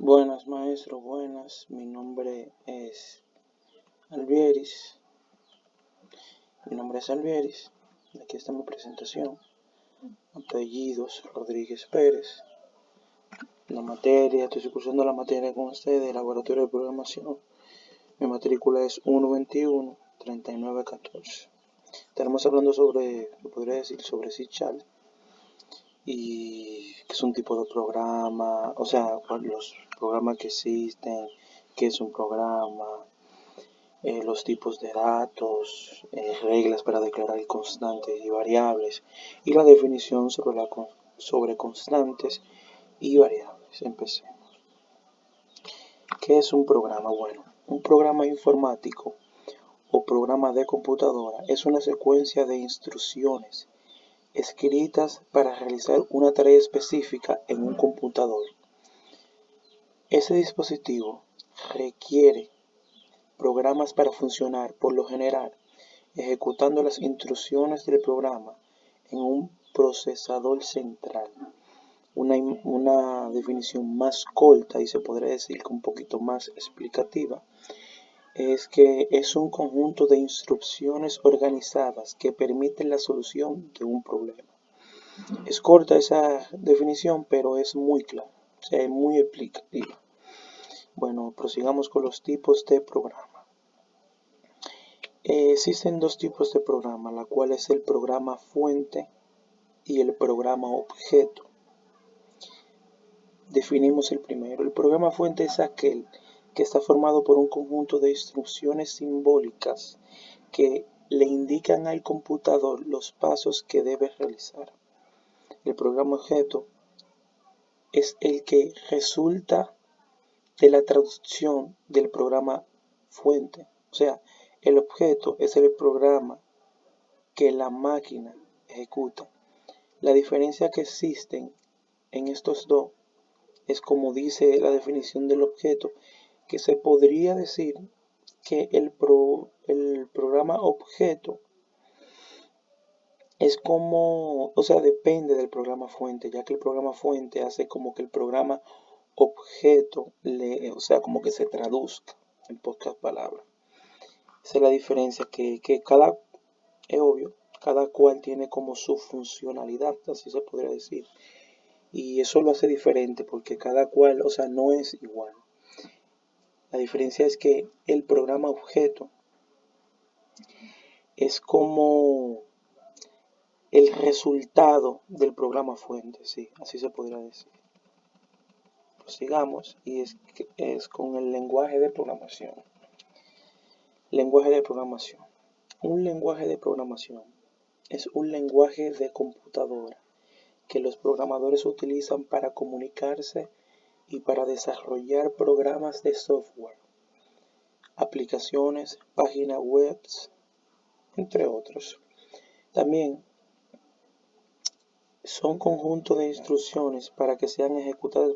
Buenas maestro, buenas. Mi nombre es Albieris. Aquí está mi presentación. Apellidos Rodríguez Pérez. Estoy cursando la materia con ustedes de Laboratorio de Programación. Mi matrícula es 121-3914. Estaremos hablando sobre C# y que es un tipo de programa, o sea, los programas que existen, qué es un programa, los tipos de datos, reglas para declarar constantes y variables, y la definición sobre constantes y variables. Empecemos. ¿Qué es un programa? Bueno, un programa informático o programa de computadora es una secuencia de instrucciones escritas para realizar una tarea específica en un computador. Ese dispositivo requiere programas para funcionar, por lo general, ejecutando las instrucciones del programa en un procesador central. Una definición más corta y se podría decir que un poquito más explicativa es que es un conjunto de instrucciones organizadas que permiten la solución de un problema. Es corta esa definición, pero es muy clara, o sea, es muy explicativa. Bueno, prosigamos con los tipos de programa. Existen dos tipos de programa, la cual es el programa fuente y el programa objeto. Definimos el primero. El programa fuente es aquel que está formado por un conjunto de instrucciones simbólicas que le indican al computador los pasos que debe realizar. El programa objeto es el que resulta de la traducción del programa fuente. O sea, el objeto es el programa que la máquina ejecuta. La diferencia que existen en estos dos es, como dice la definición del objeto, que se podría decir que el programa objeto es como, o sea, depende del programa fuente, ya que el programa fuente hace como que el programa objeto, o sea, como que se traduzca en pocas palabras. Esa es la diferencia, que es obvio, cada cual tiene como su funcionalidad, así se podría decir. Y eso lo hace diferente porque cada cual, o sea, no es igual. La diferencia es que el programa objeto es como el resultado del programa fuente, sí, así se podría decir. Prosigamos y es con el lenguaje de programación. Lenguaje de programación. Un lenguaje de programación es un lenguaje de computadora que los programadores utilizan para comunicarse y para desarrollar programas de software, aplicaciones, páginas web, entre otros. También son conjuntos de instrucciones para que sean ejecutadas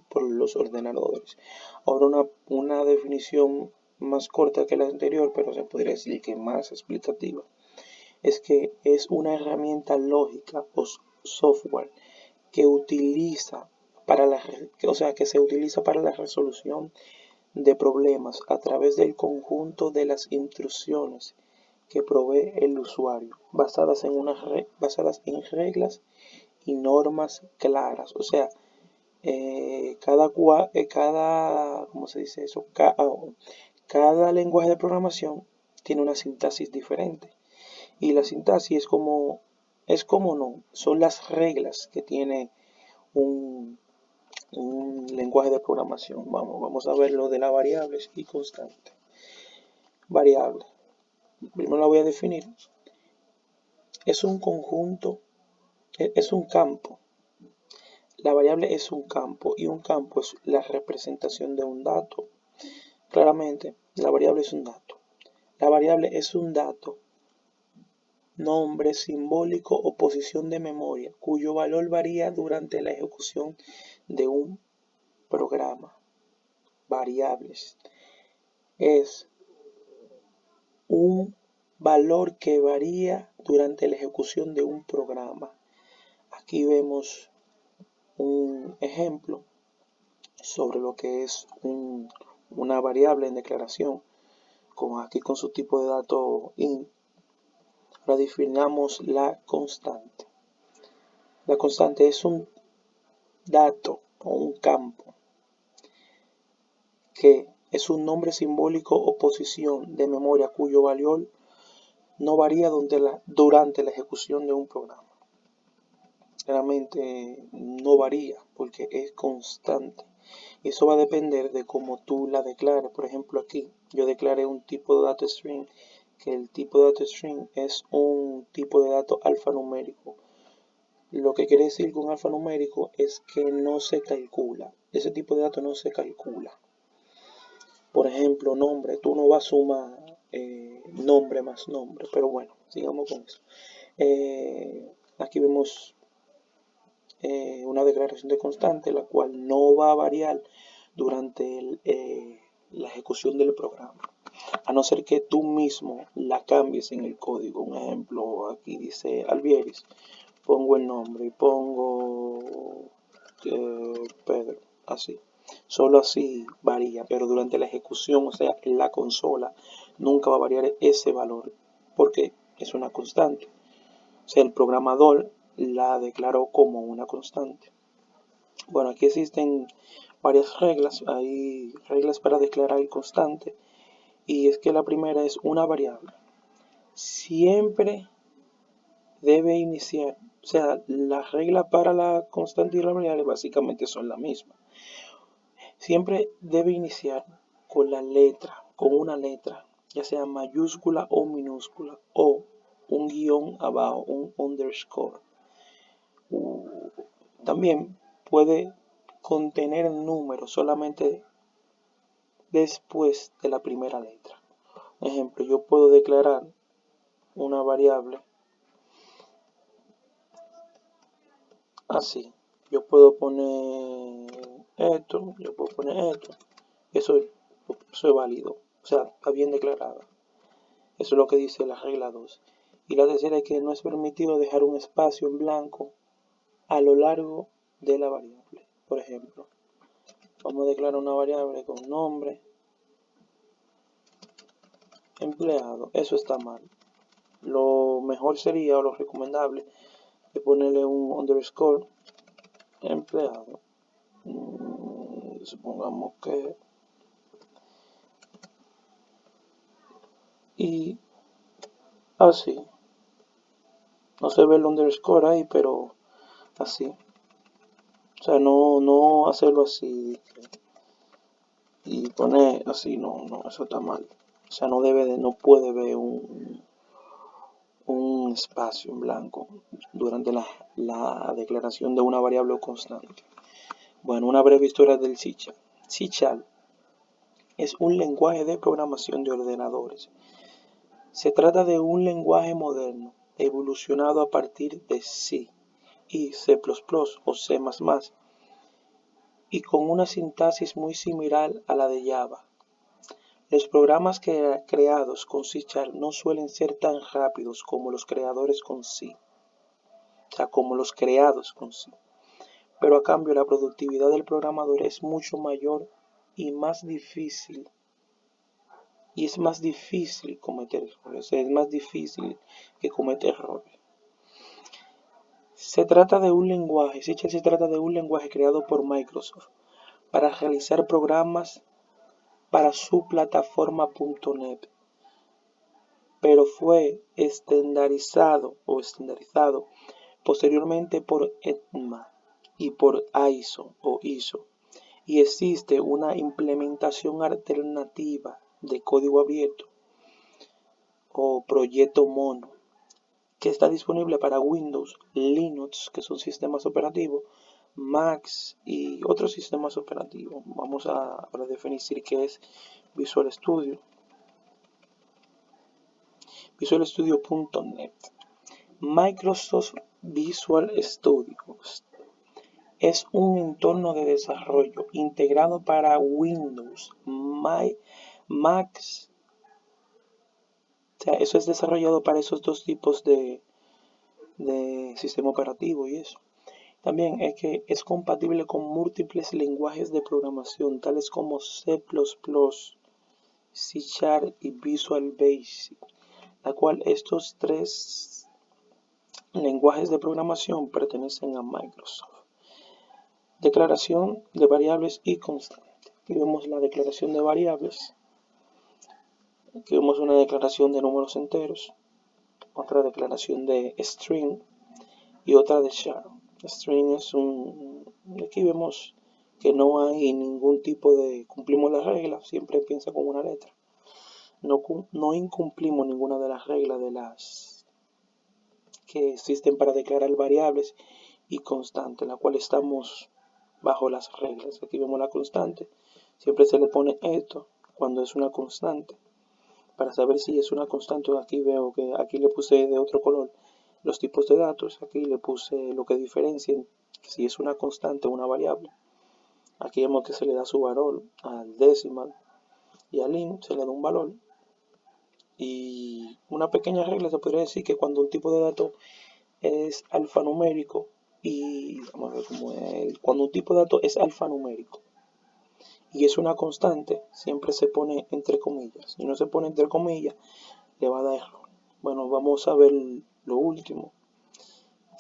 por los ordenadores. Ahora una definición más corta que la anterior, pero se podría decir que más explicativa, es que es una herramienta lógica o software que se utiliza para la resolución de problemas a través del conjunto de las instrucciones que provee el usuario, basadas en reglas y normas claras. O sea, ¿cómo se dice eso? Cada lenguaje de programación tiene una sintaxis diferente. Y la sintaxis es como no, son las reglas que tiene un lenguaje de programación. Vamos a ver lo de las variables y constantes. Variable. Primero la voy a definir. Es un conjunto, es un campo. La variable es un campo y un campo es la representación de un dato. Claramente, la variable es un dato. La variable es un dato, nombre simbólico o posición de memoria, cuyo valor varía durante la ejecución de un programa. Variables es un valor que varía durante la ejecución de un programa. Aquí vemos un ejemplo sobre lo que es una variable en declaración, como aquí con su tipo de dato int. Ahora definamos la constante. La constante es un dato o un campo que es un nombre simbólico o posición de memoria cuyo valor no varía durante la ejecución de un programa. Realmente no varía porque es constante. Y eso va a depender de cómo tú la declares. Por ejemplo, aquí yo declaré un tipo de dato string, que el tipo de dato string es un tipo de dato alfanumérico. Lo que quiere decir con alfanumérico es que no se calcula. Ese tipo de dato no se calcula. Por ejemplo, nombre, tú no vas a sumar nombre más nombre, pero bueno, sigamos con eso. Aquí vemos una declaración de constante, la cual no va a variar durante la ejecución del programa, a no ser que tú mismo la cambies en el código. Un ejemplo, aquí dice Albieris, pongo el nombre y pongo Pedro, así. Solo así varía, pero durante la ejecución, o sea, en la consola, nunca va a variar ese valor, porque es una constante. O sea, el programador la declaró como una constante. Bueno, aquí existen varias reglas. Hay reglas para declarar el constante. Y es que la primera es una variable. Siempre debe iniciar. O sea, las reglas para la constante y la variable básicamente son las mismas. Siempre debe iniciar con la letra, con una letra, ya sea mayúscula o minúscula, o un guión abajo, un underscore. También puede contener números solamente después de la primera letra. Por ejemplo, yo puedo declarar una variable así. Yo puedo poner esto, yo puedo poner esto. Eso, eso es válido. O sea, está bien declarada. Eso es lo que dice la regla 2. Y la tercera es que no es permitido dejar un espacio en blanco a lo largo de la variable. Por ejemplo, vamos a declarar una variable con nombre, empleado. Eso está mal. Lo mejor sería, o lo recomendable, de ponerle un underscore empleado. Supongamos que... Y así. No se ve el underscore ahí, pero así. O sea, no hacerlo así y poner así, no, eso está mal. O sea, no puede ver un espacio en blanco durante la declaración de una variable constante. Bueno, una breve historia del C#. C# es un lenguaje de programación de ordenadores. Se trata de un lenguaje moderno, evolucionado a partir de C y C++ o C++, y con una sintaxis muy similar a la de Java. Los programas creados con C# no suelen ser tan rápidos como los creados con C, pero a cambio la productividad del programador es mucho mayor y más difícil y es más difícil cometer errores, es más difícil que cometer errores. Se trata de un lenguaje, C# se trata de un lenguaje creado por Microsoft para realizar programas para su plataforma .NET, pero fue estandarizado posteriormente por ETMA y por ISO y existe una implementación alternativa de código abierto o proyecto mono que está disponible para Windows, Linux, que son sistemas operativos, Mac y otros sistemas operativos. Vamos a definir qué es Visual Studio. VisualStudio.net. Microsoft Visual Studio es un entorno de desarrollo integrado para Windows, Mac. O sea, eso es desarrollado para esos dos tipos de sistema operativo y eso. También es que es compatible con múltiples lenguajes de programación, tales como C++, C Sharp y Visual Basic, la cual estos tres lenguajes de programación pertenecen a Microsoft. Declaración de variables y constantes. Aquí vemos la declaración de variables. Aquí vemos una declaración de números enteros, otra declaración de string y otra de char. String es aquí vemos que no hay ningún tipo de, cumplimos las reglas, siempre empieza con una letra. No incumplimos ninguna de las reglas de las que existen para declarar variables y constantes, la cual estamos bajo las reglas. Aquí vemos la constante, siempre se le pone esto cuando es una constante. Para saber si es una constante, aquí veo que aquí le puse de otro color los tipos de datos, aquí le puse lo que diferencia si es una constante o una variable. Aquí vemos que se le da su valor al decimal y al int se le da un valor. Y una pequeña regla se podría decir que cuando un tipo de dato es alfanumérico y vamos a ver cómo es, cuando un tipo de dato es alfanumérico y es una constante, siempre se pone entre comillas. Si no se pone entre comillas, le va a dar error. Bueno, vamos a ver lo último,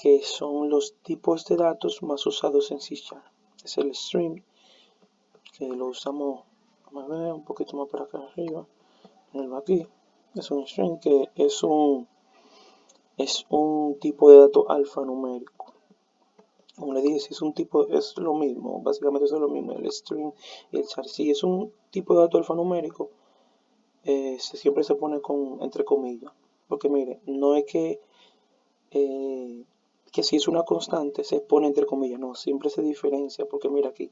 que son los tipos de datos más usados en C#. Es el string, que lo usamos, vamos a ver un poquito más para acá arriba, aquí. Es un string que es un tipo de dato alfanumérico. Como le dije, si es un tipo, es lo mismo, básicamente es lo mismo, el string y el char. Si es un tipo de dato alfanumérico, siempre se pone entre comillas, porque mire, no es que si es una constante se pone entre comillas, no, siempre se diferencia, porque mira aquí,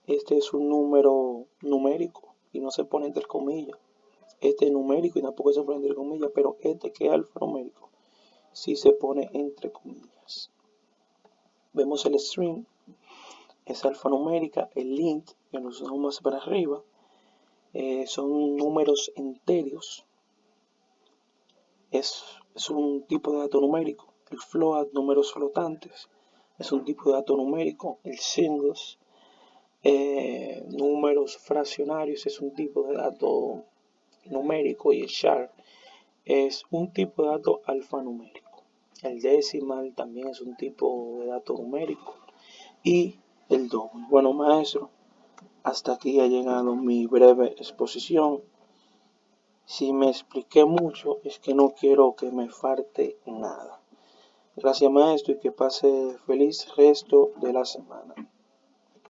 este es un número numérico y no se pone entre comillas, este es numérico y tampoco se pone entre comillas, pero este que es alfanumérico sí se pone entre comillas. Vemos el string, es alfanumérica, el int, que lo usamos más para arriba, son números enteros, es un tipo de dato numérico. El float, números flotantes, es un tipo de dato numérico. El singles, números fraccionarios, es un tipo de dato numérico. Y el char es un tipo de dato alfanumérico. El decimal también es un tipo de dato numérico. Y el doble. Bueno, maestro, hasta aquí ha llegado mi breve exposición. Si me expliqué mucho, es que no quiero que me falte nada. Gracias, maestro, y que pase feliz resto de la semana.